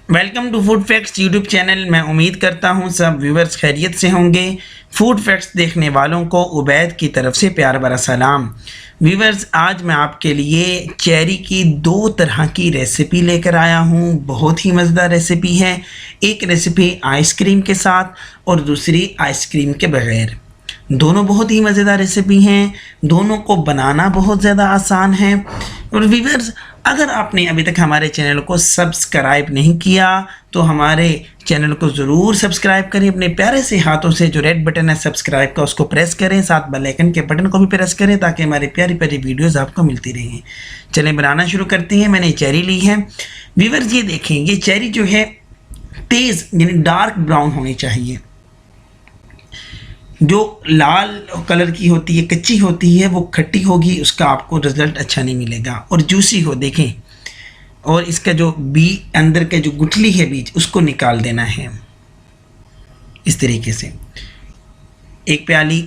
Welcome to food facts YouTube channel. मैं उम्मीद करता हूँ सब व्यूवर्स खैरियत से होंगे। फूड फैक्ट्स देखने वालों को उबैद की तरफ से प्यार भरा सलाम। व्यूवर्स, आज मैं आपके लिए चेरी की दो तरह की रेसिपी लेकर आया हूँ। बहुत ही मज़ेदार रेसिपी है। एक रेसिपी आइसक्रीम के साथ और दूसरी आइसक्रीम के बगैर। दोनों बहुत ही मज़ेदार रेसिपी हैं। दोनों को बनाना बहुत ज़्यादा आसान है। और व्यूवर्स, अगर आपने अभी तक हमारे चैनल को सब्सक्राइब नहीं किया तो हमारे चैनल को ज़रूर सब्सक्राइब करें। अपने प्यारे से हाथों से जो रेड बटन है सब्सक्राइब का, उसको प्रेस करें। साथ बेल आइकन के बटन को भी प्रेस करें ताकि हमारी प्यारी प्यारी वीडियोस आपको मिलती रहें। चलें बनाना शुरू करते हैं। मैंने चेरी ली है। व्यूवर्स, ये देखेंगे चेरी जो है तेज़ यानी डार्क ब्राउन होनी चाहिए। जो लाल कलर की होती है, कच्ची होती है, वो खट्टी होगी, उसका आपको रिज़ल्ट अच्छा नहीं मिलेगा। और जूसी हो, देखें। और इसका जो अंदर के जो गुठली है बीज, उसको निकाल देना है इस तरीके से। एक प्याली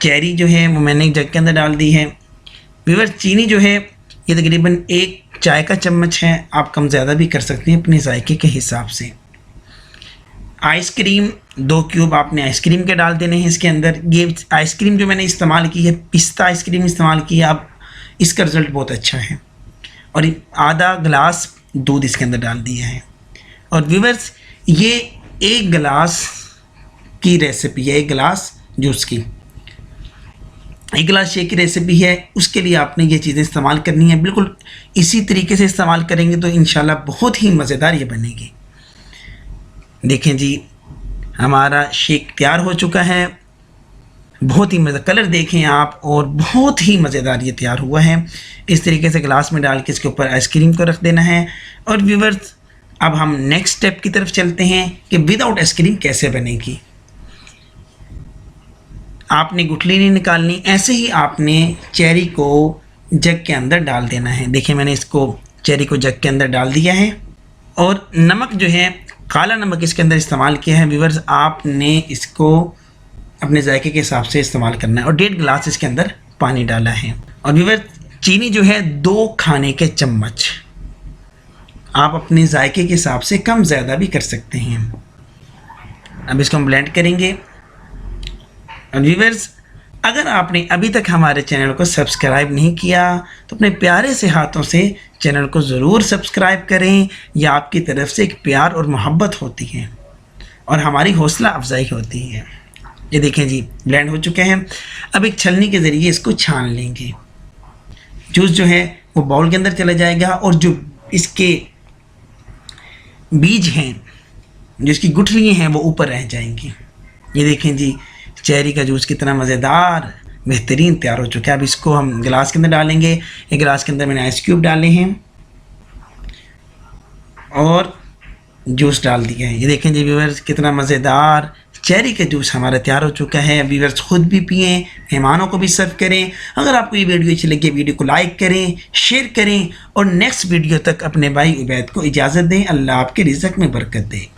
चेरी जो है वो मैंने एक जग के अंदर डाल दी है। व्यूअर्स, चीनी जो है ये तकरीबन 1 चाय का चम्मच है। आप कम ज़्यादा भी कर सकते हैं अपने जायके के हिसाब से। आइसक्रीम 2 क्यूब आपने आइसक्रीम के डाल देने हैं इसके अंदर। ये आइसक्रीम जो मैंने इस्तेमाल की है, पिस्ता आइसक्रीम इस्तेमाल की है। अब इसका रिज़ल्ट बहुत अच्छा है। और आधा गिलास दूध इसके अंदर डाल दिया है। और व्यूअर्स, ये 1 गिलास की रेसिपी है, 1 गिलास जूस की, 1 गिलास शेक की रेसिपी है। उसके लिए आपने ये चीज़ें इस्तेमाल करनी है। बिल्कुल इसी तरीके से इस्तेमाल करेंगे तो इंशाल्लाह बहुत ही मज़ेदार ये बनेगी। देखें जी, हमारा शेक तैयार हो चुका है। बहुत ही मज़ेदार, कलर देखें आप, और बहुत ही मज़ेदार ये तैयार हुआ है। इस तरीके से गिलास में डाल के इसके ऊपर आइसक्रीम को रख देना है। और व्यूअर्स, अब हम नेक्स्ट स्टेप की तरफ चलते हैं कि विदाउट आइसक्रीम कैसे बनेगी। आपने गुठली नहीं निकालनी, ऐसे ही आपने चेरी को जग के अंदर डाल देना है। देखिए, मैंने इसको चेरी को जग के अंदर डाल दिया है। और नमक जो है, काला नमक इसके अंदर इस्तेमाल किया है। व्यूअर्स, आपने इसको अपने जायके के हिसाब से इस्तेमाल करना है। और 1.5 गिलास इसके अंदर पानी डाला है। और व्यूअर्स, चीनी जो है 2 खाने के चम्मच। आप अपने जायके के हिसाब से कम ज़्यादा भी कर सकते हैं। अब इसको हम ब्लेंड करेंगे। और व्यूअर्स, अगर आपने अभी तक हमारे चैनल को सब्सक्राइब नहीं किया तो अपने प्यारे से हाथों से चैनल को ज़रूर सब्सक्राइब करें। यह आपकी तरफ से एक प्यार और मोहब्बत होती है और हमारी हौसला अफजाई होती है। ये देखें जी, ब्लेंड हो चुके हैं। अब एक छलनी के ज़रिए इसको छान लेंगे। जूस जो है वो बाउल के अंदर चला जाएगा और जो इसके बीज हैं, जो इसकी गुठलियाँ हैं, वो ऊपर रह जाएंगी। ये देखें जी, चेरी का जूस कितना मज़ेदार बेहतरीन तैयार हो चुका है। अब इसको हम गिलास के अंदर डालेंगे। एक गिलास के अंदर मैंने आइस क्यूब डाले हैं और जूस डाल दिया है। ये देखें जी व्यूअर्स, कितना मज़ेदार चेरी का जूस हमारा तैयार हो चुका है। व्यूअर्स, खुद भी पिएं, मेहमानों को भी सर्व करें। अगर आपको ये वीडियो अच्छी लगे, वीडियो को लाइक करें, शेयर करें और नेक्स्ट वीडियो तक अपने भाई उबैद को इजाज़त दें। अल्लाह आपके रिज़्क़ में बरकत दे।